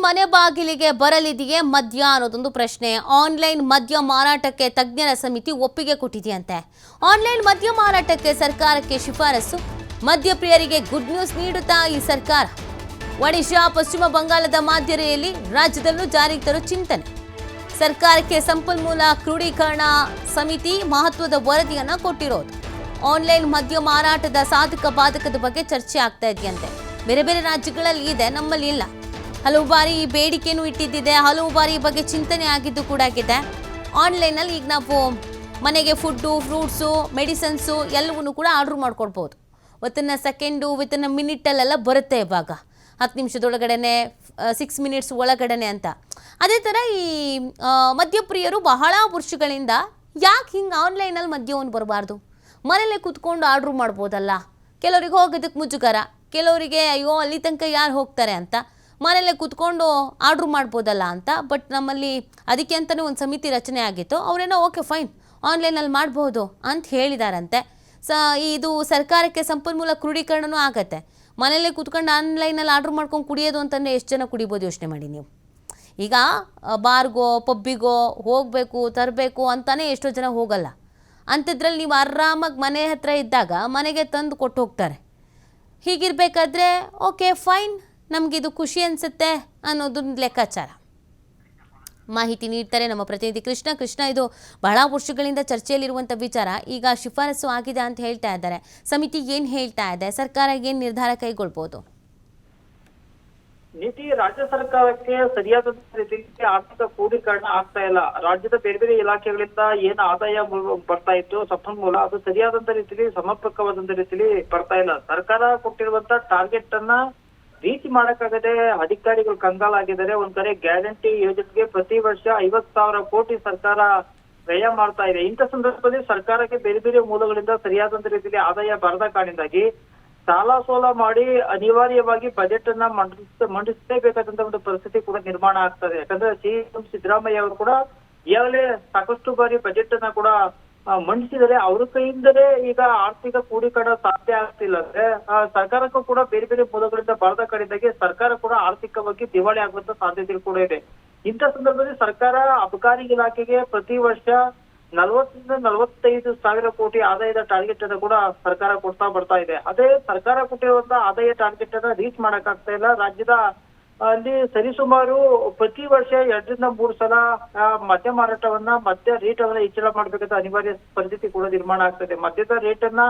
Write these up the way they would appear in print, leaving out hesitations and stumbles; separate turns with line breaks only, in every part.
ಮನೆ ಬಾಗಿಲಿಗೆ ಬರಲಿದೆಯೇ ಮದ್ಯ ಅನ್ನೋದೊಂದು ಪ್ರಶ್ನೆ. ಆನ್ಲೈನ್ ಮದ್ಯ ಮಾರಾಟಕ್ಕೆ ತಜ್ಞರ ಸಮಿತಿ ಒಪ್ಪಿಗೆ ಕೊಟ್ಟಿದೆಯಂತೆ. ಆನ್ಲೈನ್ ಮದ್ಯ ಮಾರಾಟಕ್ಕೆ ಸರ್ಕಾರಕ್ಕೆ ಶಿಫಾರಸು. ಮದ್ಯಪ್ರಿಯರಿಗೆ ಗುಡ್ ನ್ಯೂಸ್ ನೀಡುತ್ತಾ ಈ ಸರ್ಕಾರ. ಒಡಿಶಾ, ಪಶ್ಚಿಮ ಬಂಗಾಳದ ಮಾದರಿಯಲ್ಲಿ ರಾಜ್ಯದಲ್ಲೂ ಜಾರಿಗೆ ತರೋ ಚಿಂತನೆ. ಸರ್ಕಾರಕ್ಕೆ ಸಂಪನ್ಮೂಲ ಕ್ರೋಢೀಕರಣ ಸಮಿತಿ ಮಹತ್ವದ ವರದಿಯನ್ನ ಕೊಟ್ಟಿರೋದು. ಆನ್ಲೈನ್ ಮದ್ಯ ಮಾರಾಟದ ಸಾಧಕ ಬಾಧಕದ ಬಗ್ಗೆ ಚರ್ಚೆ ಆಗ್ತಾ ಇದೆಯಂತೆ. ಬೇರೆ ಬೇರೆ ರಾಜ್ಯಗಳಲ್ಲಿ ಇದೆ, ನಮ್ಮಲ್ಲಿ ಇಲ್ಲ. ಹಲವು ಬಾರಿ ಈ ಬೇಡಿಕೆನೂ ಇಟ್ಟಿದ್ದಿದೆ, ಹಲವು ಬಾರಿ ಈ ಬಗ್ಗೆ ಚಿಂತನೆ ಆಗಿದ್ದು ಕೂಡ ಆಗಿದೆ. ಆನ್ಲೈನಲ್ಲಿ ಈಗ ನಾವು ಮನೆಗೆ ಫುಡ್ಡು, ಫ್ರೂಟ್ಸು, ಮೆಡಿಸನ್ಸು ಎಲ್ಲವನ್ನೂ ಕೂಡ ಆರ್ಡ್ರ್ ಮಾಡ್ಕೊಳ್ಬೋದು. ವಿತಿನ್ ಸೆಕೆಂಡು, ವಿತಿನ್ ಮಿನಿಟಲ್ಲೆಲ್ಲ ಬರುತ್ತೆ. ಇವಾಗ 10 ನಿಮಿಷದೊಳಗಡೆ, 6 ಮಿನಿಟ್ಸ್ ಒಳಗಡೆ ಅಂತ. ಅದೇ ಥರ ಈ ಮದ್ಯಪ್ರಿಯರು ಬಹಳ ವರ್ಷಗಳಿಂದ ಯಾಕೆ ಹಿಂಗೆ ಆನ್ಲೈನಲ್ಲಿ ಮದ್ಯವನ್ನು ಬರಬಾರ್ದು, ಮನೇಲೆ ಕೂತ್ಕೊಂಡು ಆರ್ಡ್ರ್ ಮಾಡ್ಬೋದಲ್ಲ. ಕೆಲವರಿಗೆ ಹೋಗೋದಕ್ಕೆ ಮುಜುಗರ, ಕೆಲವರಿಗೆ ಅಯ್ಯೋ ಅಲ್ಲಿ ತನಕ ಯಾರು ಹೋಗ್ತಾರೆ ಅಂತ ಮನೇಲೆ ಕೂತ್ಕೊಂಡು ಆರ್ಡ್ರ್ ಮಾಡ್ಬೋದಲ್ಲ ಅಂತ. ಬಟ್ ನಮ್ಮಲ್ಲಿ ಅದಕ್ಕೆ ಅಂತಲೇ ಒಂದು ಸಮಿತಿ ರಚನೆ ಆಗಿತ್ತು. ಅವರೇನೋ ಓಕೆ ಫೈನ್ ಆನ್ಲೈನಲ್ಲಿ ಮಾಡ್ಬೋದು ಅಂತ ಹೇಳಿದಾರಂತೆ. ಇದು ಸರ್ಕಾರಕ್ಕೆ ಸಂಪನ್ಮೂಲ ಕ್ರೋಢೀಕರಣನೂ ಆಗತ್ತೆ. ಮನೇಲೆ ಕೂತ್ಕೊಂಡು ಆನ್ಲೈನಲ್ಲಿ ಆರ್ಡ್ರ್ ಮಾಡ್ಕೊಂಡು ಕುಡಿಯೋದು ಅಂತಂದರೆ ಎಷ್ಟು ಜನ ಕುಡಿಬೋದು ಯೋಚನೆ ಮಾಡಿ ನೀವು. ಈಗ ಬಾರ್ಗೋ ಪಬ್ಬಿಗೋ ಹೋಗಬೇಕು ತರಬೇಕು ಅಂತಲೇ ಎಷ್ಟೋ ಜನ ಹೋಗಲ್ಲ. ಅಂಥದ್ರಲ್ಲಿ ನೀವು ಆರಾಮಾಗಿ ಮನೆ ಹತ್ರ ಇದ್ದಾಗ ಮನೆಗೆ ತಂದು ಕೊಟ್ಟು ಹೋಗ್ತಾರೆ. ಹೀಗಿರಬೇಕಾದ್ರೆ ಓಕೆ ಫೈನ್, ನಮಗಿದು ಖುಷಿ ಅನಿಸುತ್ತೆ ಅನ್ನೋದೊಂದು ಲೆಕ್ಕಾಚಾರ. ಮಾಹಿತಿ ನೀಡ್ತಾರೆ ನಮ್ಮ ಪ್ರತಿನಿಧಿ ಕೃಷ್ಣ. ಇದು ಬಹಳ ವರ್ಷಗಳಿಂದ ಚರ್ಚೆಯಲ್ಲಿರುವಂಥ ವಿಚಾರ. ಈಗ ಶಿಫಾರಸು ಆಗಿದೆ ಅಂತ ಹೇಳ್ತಾ ಇದ್ದಾರೆ. ಸಮಿತಿ ಏನು ಹೇಳ್ತಾ ಇದೆ, ಸರ್ಕಾರ ಏನು ನಿರ್ಧಾರ ಕೈಗೊಳ್ಬೋದು?
ನೀತಿ ರಾಜ್ಯ ಸರ್ಕಾರಕ್ಕೆ ಸರಿಯಾದ ರೀತಿಯಲ್ಲಿ ಆರ್ಥಿಕ ಕ್ರೋಢೀಕರಣ ಆಗ್ತಾ ಇಲ್ಲ. ರಾಜ್ಯದ ಬೇರೆ ಬೇರೆ ಇಲಾಖೆಗಳಿಂದ ಏನು ಆದಾಯ ಬರ್ತಾ ಇತ್ತು ಸಂಪನ್ಮೂಲ, ಅದು ಸರಿಯಾದಂತ ರೀತಿಯಲ್ಲಿ ಸಮರ್ಪಕವಾದಂತ ರೀತಿಯಲ್ಲಿ ಬರ್ತಾ ಇಲ್ಲ. ಸರ್ಕಾರ ಕೊಟ್ಟಿರುವಂತ ಟಾರ್ಗೆಟ್ ಅನ್ನ ರೀಚ್ ಮಾಡಕ್ಕಾಗದೆ ಅಧಿಕಾರಿಗಳು ಕಂಗಾಲಾಗಿದ್ದಾರೆ. ಒಂದ್ ಕಡೆ ಗ್ಯಾರಂಟಿ ಯೋಜನೆಗೆ ಪ್ರತಿ ವರ್ಷ 50,000 ಕೋಟಿ ಸರ್ಕಾರ ವ್ಯಯ ಮಾಡ್ತಾ ಇದೆ. ಇಂಥ ಸಂದರ್ಭದಲ್ಲಿ ಸರ್ಕಾರಕ್ಕೆ ಬೇರೆ ಬೇರೆ ಮೂಲಗಳಿಂದ ಸರಿಯಾದಂತ ರೀತಿಯಲ್ಲಿ ಆದಾಯ ಬರದ ಕಾರಣದಿಂದಾಗಿ ಸಾಲ ಸೋಲ ಮಾಡಿ ಅನಿವಾರ್ಯವಾಗಿ ಬಜೆಟ್ ಅನ್ನ ಮಂಡಿಸಲೇಬೇಕಾದಂತ ಒಂದು ಪರಿಸ್ಥಿತಿ ಕೂಡ ನಿರ್ಮಾಣ ಆಗ್ತದೆ. ಯಾಕಂದ್ರೆ ಸಿಎಂ ಸಿದ್ದರಾಮಯ್ಯ ಅವರು ಕೂಡ ಈಗಾಗಲೇ ಸಾಕಷ್ಟು ಬಾರಿ ಬಜೆಟ್ ಅನ್ನ ಕೂಡ ಮಂಡಿಸಿದರೆ ಅವ್ರ ಕೈಯಿಂದಲೇ ಈಗ ಆರ್ಥಿಕ ಕ್ರೋಢೀಕರಣ ಸಾಧ್ಯ ಆಗ್ತಿಲ್ಲ. ಅಂದ್ರೆ ಸರ್ಕಾರಕ್ಕೂ ಕೂಡ ಬೇರೆ ಬೇರೆ ಮೂಲಗಳಿಂದ ಬರದ ಕಡೆಯಿಂದಾಗಿ ಸರ್ಕಾರ ಕೂಡ ಆರ್ಥಿಕವಾಗಿ ದಿವಾಳಿ ಆಗುವಂತ ಸಾಧ್ಯತೆ ಕೂಡ ಇದೆ. ಇಂಥ ಸಂದರ್ಭದಲ್ಲಿ ಸರ್ಕಾರ ಅಬಕಾರಿ ಇಲಾಖೆಗೆ ಪ್ರತಿ ವರ್ಷ 40ರಿಂದ 45 ಸಾವಿರ ಕೋಟಿ ಆದಾಯದ ಟಾರ್ಗೆಟ್ ಅನ್ನು ಕೂಡ ಸರ್ಕಾರ ಕೊಡ್ತಾ ಬರ್ತಾ ಇದೆ. ಅದೇ ಸರ್ಕಾರ ಕೊಟ್ಟಿರುವಂತಹ ಆದಾಯ ಟಾರ್ಗೆಟ್ ಅನ್ನ ರೀಚ್ ಮಾಡಕ್ ಆಗ್ತಾ ಇಲ್ಲ. ರಾಜ್ಯದ ಅಲ್ಲಿ ಸರಿಸುಮಾರು ಪ್ರತಿ ವರ್ಷ 2 ರಿಂದ 3 ಸಲ ಮದ್ಯ ಮಾರಾಟವನ್ನ ಮದ್ಯ ರೇಟ್ ಅನ್ನ ಹೆಚ್ಚಳ ಮಾಡ್ಬೇಕಂತ ಅನಿವಾರ್ಯ ಪರಿಸ್ಥಿತಿ ಕೂಡ ನಿರ್ಮಾಣ ಆಗ್ತದೆ. ಮದ್ಯದ ರೇಟ್ ಅನ್ನ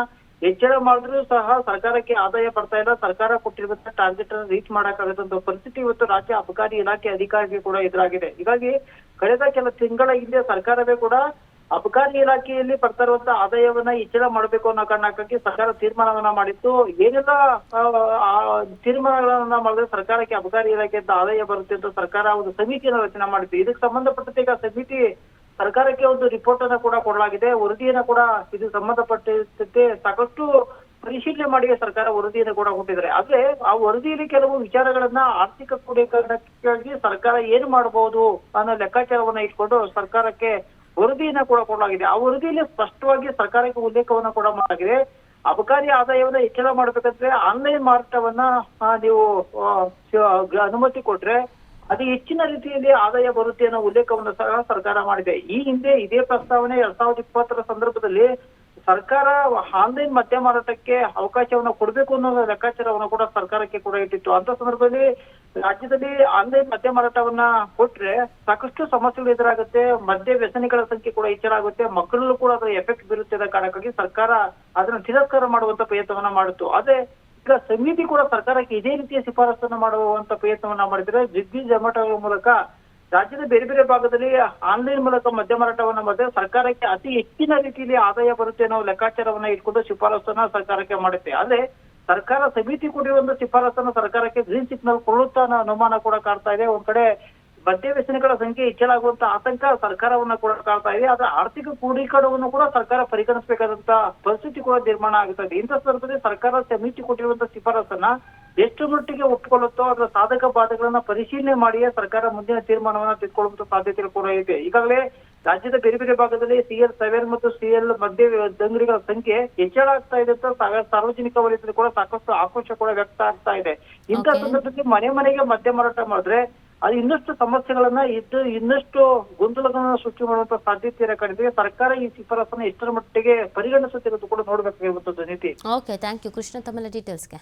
ಹೆಚ್ಚಳ ಮಾಡಿದ್ರು ಸಹ ಸರ್ಕಾರಕ್ಕೆ ಆದಾಯ ಬರ್ತಾ ಇಲ್ಲ. ಸರ್ಕಾರ ಕೊಟ್ಟಿರುವಂತಹ ಟಾರ್ಗೆಟ್ ಅನ್ನು ರೀಚ್ ಮಾಡಕ್ಕಾಗದಂತ ಪರಿಸ್ಥಿತಿ ಇವತ್ತು ರಾಜ್ಯ ಅಬಕಾರಿ ಇಲಾಖೆ ಅಧಿಕಾರಿಗೆ ಕೂಡ ಎದುರಾಗಿದೆ. ಹೀಗಾಗಿ ಕಳೆದ ಕೆಲ ತಿಂಗಳ ಹಿಂದೆ ಸರ್ಕಾರವೇ ಕೂಡ ಅಬಕಾರಿ ಇಲಾಖೆಯಲ್ಲಿ ಬರ್ತಾ ಇರುವಂತಹ ಆದಾಯವನ್ನ ಹೆಚ್ಚಳ ಮಾಡಬೇಕು ಅನ್ನೋ ಕಾರಣಕ್ಕಾಗಿ ಸರ್ಕಾರ ತೀರ್ಮಾನವನ್ನ ಮಾಡಿತ್ತು. ಏನೆಲ್ಲ ತೀರ್ಮಾನಗಳನ್ನ ಮಾಡಿದ್ರೆ ಸರ್ಕಾರಕ್ಕೆ ಅಬಕಾರಿ ಇಲಾಖೆಯಿಂದ ಆದಾಯ ಬರುತ್ತೆ ಅಂತ ಸರ್ಕಾರ ಒಂದು ಸಮಿತಿಯನ್ನು ರಚನೆ ಮಾಡಿತ್ತು. ಇದಕ್ಕೆ ಸಂಬಂಧಪಟ್ಟಂತೆ ಈಗ ಸಮಿತಿ ಸರ್ಕಾರಕ್ಕೆ ಒಂದು ರಿಪೋರ್ಟ್ ಅನ್ನ ಕೂಡ ಕೊಡಲಾಗಿದೆ. ವರದಿಯನ್ನ ಕೂಡ ಇದು ಸಂಬಂಧಪಟ್ಟಂತೆ ಸಾಕಷ್ಟು ಪರಿಶೀಲನೆ ಮಾಡಿ ಸರ್ಕಾರ ವರದಿಯನ್ನು ಕೂಡ ಕೊಟ್ಟಿದ್ದಾರೆ. ಆದ್ರೆ ಆ ವರದಿಯಲ್ಲಿ ಕೆಲವು ವಿಚಾರಗಳನ್ನ ಆರ್ಥಿಕ ಕ್ರೋಢೀಕರಣಕ್ಕಾಗಿ ಸರ್ಕಾರ ಏನು ಮಾಡಬಹುದು ಅನ್ನೋ ಲೆಕ್ಕಾಚಾರವನ್ನ ಇಟ್ಕೊಂಡು ಸರ್ಕಾರಕ್ಕೆ ವರದಿಯನ್ನ ಕೂಡ ಕೊಡಲಾಗಿದೆ. ಆ ವರದಿಯಲ್ಲಿ ಸ್ಪಷ್ಟವಾಗಿ ಸರ್ಕಾರಕ್ಕೆ ಉಲ್ಲೇಖವನ್ನ ಕೂಡ ಮಾಡಲಾಗಿದೆ. ಅಬಕಾರಿ ಆದಾಯವನ್ನ ಹೆಚ್ಚಳ ಮಾಡ್ಬೇಕಂದ್ರೆ ಆನ್ಲೈನ್ ಮಾರಾಟವನ್ನ ನೀವು ಅನುಮತಿ ಕೊಟ್ರೆ ಅದು ಹೆಚ್ಚಿನ ರೀತಿಯಲ್ಲಿ ಆದಾಯ ಬರುತ್ತೆ ಅನ್ನೋ ಉಲ್ಲೇಖವನ್ನು ಸಹ ಸರ್ಕಾರ ಮಾಡಿದೆ. ಈ ಹಿಂದೆ ಇದೇ ಪ್ರಸ್ತಾವನೆ 2020ರ ಸಂದರ್ಭದಲ್ಲಿ ಸರ್ಕಾರ ಆನ್ಲೈನ್ ಮದ್ಯ ಮಾರಾಟಕ್ಕೆ ಅವಕಾಶವನ್ನ ಕೊಡಬೇಕು ಅನ್ನೋ ಲೆಕ್ಕಾಚಾರವನ್ನು ಕೂಡ ಸರ್ಕಾರಕ್ಕೆ ಕೂಡ ಇಟ್ಟಿತ್ತು. ಅಂತ ಸಂದರ್ಭದಲ್ಲಿ ರಾಜ್ಯದಲ್ಲಿ ಆನ್ಲೈನ್ ಮದ್ಯ ಮಾರಾಟವನ್ನ ಕೊಟ್ರೆ ಸಾಕಷ್ಟು ಸಮಸ್ಯೆಗಳು ಎದುರಾಗುತ್ತೆ. ಮದ್ಯ ವ್ಯಸನಿಗಳ ಸಂಖ್ಯೆ ಕೂಡ ಹೆಚ್ಚಳ ಆಗುತ್ತೆ. ಮಕ್ಕಳಲ್ಲೂ ಕೂಡ ಅದರ ಎಫೆಕ್ಟ್ ಬೀರುತ್ತೆ ಕಾರಣಕ್ಕಾಗಿ ಸರ್ಕಾರ ಅದನ್ನ ತಿರಸ್ಕಾರ ಮಾಡುವಂತ ಪ್ರಯತ್ನವನ್ನ ಮಾಡಿತ್ತು. ಆದ್ರೆ ಈಗ ಸಮಿತಿ ಕೂಡ ಸರ್ಕಾರಕ್ಕೆ ಇದೇ ರೀತಿಯ ಶಿಫಾರಸನ್ನ ಮಾಡುವಂತ ಪ್ರಯತ್ನವನ್ನ ಮಾಡಿದ್ರೆ ಜಿಗ್ಗಿ ಜಮಾಟಗಳ ಮೂಲಕ ರಾಜ್ಯದ ಬೇರೆ ಬೇರೆ ಭಾಗದಲ್ಲಿ ಆನ್ಲೈನ್ ಮೂಲಕ ಮದ್ಯ ಮಾರಾಟವನ್ನ ಮಾಡಿದ್ರೆ ಸರ್ಕಾರಕ್ಕೆ ಅತಿ ಹೆಚ್ಚಿನ ರೀತಿಯಲ್ಲಿ ಆದಾಯ ಬರುತ್ತೆ ಅನ್ನೋ ಲೆಕ್ಕಾಚಾರವನ್ನ ಇಟ್ಕೊಂಡು ಶಿಫಾರಸನ್ನ ಸರ್ಕಾರಕ್ಕೆ ಮಾಡುತ್ತೆ. ಆದ್ರೆ ಸರ್ಕಾರ ಸಮಿತಿ ಕೊಟ್ಟಿರುವಂತ ಶಿಫಾರಸನ್ನ ಸರ್ಕಾರಕ್ಕೆ ಗ್ರೀನ್ ಸಿಗ್ನಲ್ ಕೊಡುತ್ತಾ ಅನ್ನೋ ಅನುಮಾನ ಕೂಡ ಕಾಡ್ತಾ ಇದೆ. ಒಂದ್ ಕಡೆ ಮದ್ಯ ವ್ಯಸನಿಗಳ ಸಂಖ್ಯೆ ಹೆಚ್ಚಳಾಗುವಂತ ಆತಂಕ ಸರ್ಕಾರವನ್ನ ಕೂಡ ಕಾಡ್ತಾ ಇದೆ. ಆದ್ರೆ ಆರ್ಥಿಕ ಕ್ರೋಢೀಕರಣವನ್ನು ಕೂಡ ಸರ್ಕಾರ ಪರಿಗಣಿಸಬೇಕಾದಂತ ಪರಿಸ್ಥಿತಿ ಕೂಡ ನಿರ್ಮಾಣ ಆಗುತ್ತದೆ. ಇಂಥ ಸಂದರ್ಭದಲ್ಲಿ ಸರ್ಕಾರ ಸಮಿತಿ ಕೊಟ್ಟಿರುವಂತ ಶಿಫಾರಸನ್ನ ಎಷ್ಟು ಮಟ್ಟಿಗೆ ಒಪ್ಪಿಕೊಳ್ಳುತ್ತೋ ಅದರ ಸಾಧಕ ಬಾಧಗಳನ್ನ ಪರಿಶೀಲನೆ ಮಾಡಿಯೇ ಸರ್ಕಾರ ಮುಂದಿನ ತೀರ್ಮಾನವನ್ನ ತೆಗೆದುಕೊಳ್ಳುವಂತ ಸಾಧ್ಯತೆ ಕೂಡ ಇದೆ. ಈಗಾಗಲೇ ರಾಜ್ಯದ ಬೇರೆ ಬೇರೆ ಭಾಗದಲ್ಲಿ CL7 ಮತ್ತು CL ಮದ್ಯ ಅಂಗಡಿಗಳ ಸಂಖ್ಯೆ ಹೆಚ್ಚಳ ಆಗ್ತಾ ಇದೆ ಅಂತ ಸಾರ್ವಜನಿಕ ವಲಯದಲ್ಲಿ ಕೂಡ ಸಾಕಷ್ಟು ಆಕ್ರೋಶ ಕೂಡ ವ್ಯಕ್ತ ಆಗ್ತಾ ಇದೆ. ಇಂಥ ಸಂದರ್ಭದಲ್ಲಿ ಮನೆ ಮನೆಗೆ ಮದ್ಯ ಮಾರಾಟ ಮಾಡಿದ್ರೆ ಅದು ಇನ್ನಷ್ಟು ಸಮಸ್ಯೆಗಳನ್ನ ಇನ್ನಷ್ಟು ಗೊಂದಲಗಳನ್ನ ಸೃಷ್ಟಿ ಮಾಡುವಂತ ಸಾಧ್ಯತೆ ಇರೋ ಕಡೆಗೆ ಸರ್ಕಾರ ಈ ಶಿಫಾರಸನ್ನ ಎಷ್ಟರ ಮಟ್ಟಿಗೆ ಪರಿಗಣಿಸುತ್ತೆ ಕೂಡ ನೋಡ್ಬೇಕಾಗಿರುವಂತದ್ದು ನೀತಿ.
ಓಕೆ, ಥ್ಯಾಂಕ್ ಯು ಕೃಷ್ಣ ತಮ್ಮೆಲ್ಲ ಡೀಟೇಲ್ಸ್ಗೆ.